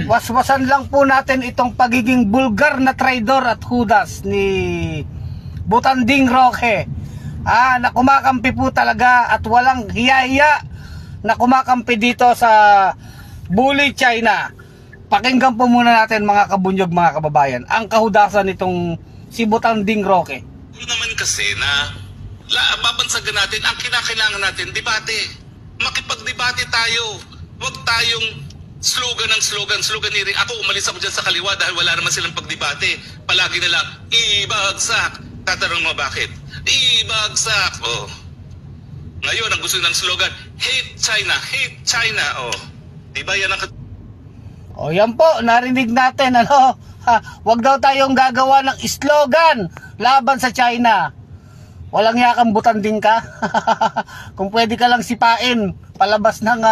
waswasan lang po natin itong pagiging bulgar na traidor at hudas ni Butanding Roque. Na kumakampi po talaga at walang hiya-hiya na kumakampi dito sa bully China. Pakinggan po muna natin mga kabunyog, mga kababayan, ang kahudasan nitong si Butanding Roque. Naman kasi na babansagan natin, ang kinakailangan natin, debate. Makipagdebate tayo. Huwag tayong slogan ni Ring. Ako, umalis ako dyan sa kaliwa dahil wala naman silang pagdebate. Palagi na lang, ibagsak. Tatanong mo bakit? Ibagsak. Oh. Ngayon, ang gusto ng slogan, hate China, hate China. Oh. Diba yan ang... O yan po, narinig natin, ano? Huwag daw tayong gagawa ng slogan laban sa China. Walang yakang Butanding ka. Kung pwede ka lang sipain palabas ng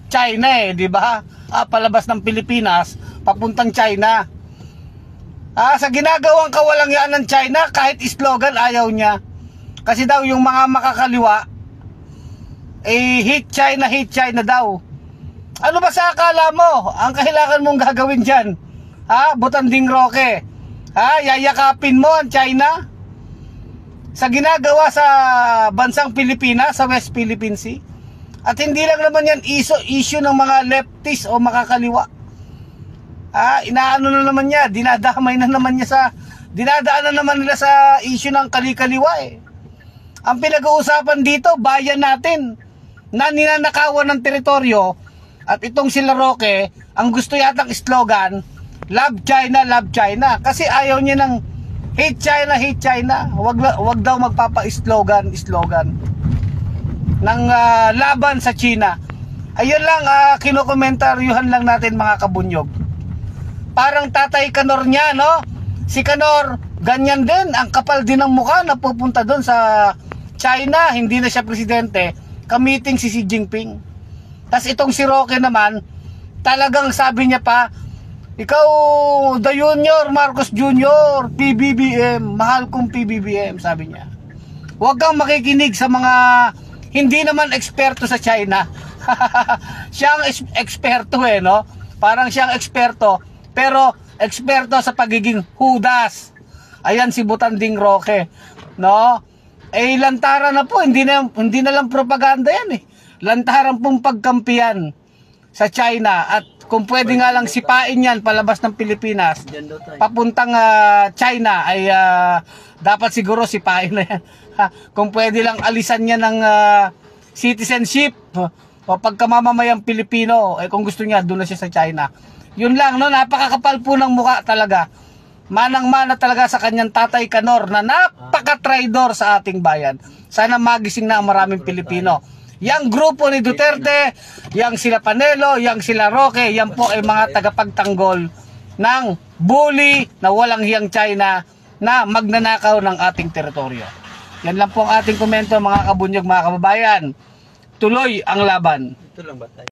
China di ba? Palabas ng Pilipinas papuntang China. Sa ginagawang kawalang yan ng China, kahit slogan ayaw niya. Kasi daw yung mga makakaliwa hate China daw. Ano ba sa akala mo? Ang kailangan mong gagawin dyan, Butanding Roque, yayakapin mo ang China sa ginagawa sa bansang Pilipinas, sa West Philippine Sea. At hindi lang naman yan issue ng mga leftist o makakaliwa. Inaano na naman niya, dinadamay na naman niya dinadaan na naman nila sa issue ng kalikaliwa Ang pinag-uusapan dito, bayan natin na ninanakawan ng teritoryo. At itong sila Roque, ang gusto yatang slogan, love China, love China. Kasi ayaw niya ng hate China, hate China. Wag daw magpapa-slogan ng laban sa China. Ayun lang, kinokomentaryuhan lang natin mga kabunyog. Parang Tatay Kanor niya, no? Si Kanor, ganyan din, ang kapal din ng mukha na pupunta doon sa China. Hindi na siya presidente, kamiting si Xi Jinping. Tapos itong si Roque naman, talagang sabi niya pa, ikaw, the Junior, Marcos Junior, PBBM, mahal kong PBBM, sabi niya. Huwag kang makikinig sa mga hindi naman eksperto sa China. Siyang eksperto no? Parang siyang eksperto, pero eksperto sa pagiging hudas. Ayan si Butanding Roque, no? Lantaran na po, hindi na lang propaganda yan Lantaran pong pagkampiyan sa China, at kung pwede nga lang sipain yan palabas ng Pilipinas papuntang China ay dapat siguro sipain na yan. Kung pwede lang alisan niya ng citizenship o pagkamamamayang Pilipino, kung gusto niya doon na siya sa China. Yun lang, no? Napakakapal po ng mukha talaga. Manang-mana talaga sa kanyang Tatay Kanor na napaka-traidor sa ating bayan. Sana magising na ang maraming Pilipino. Yang grupo ni Duterte, yang sila Panelo, yang sila Roque, yan po ay mga tagapagtanggol ng bully na walang hiyang China na magnanakaw ng ating teritoryo. Yan lang po ang ating komento mga kabunyog, mga kababayan. Tuloy ang laban. Ito lang ba tayo?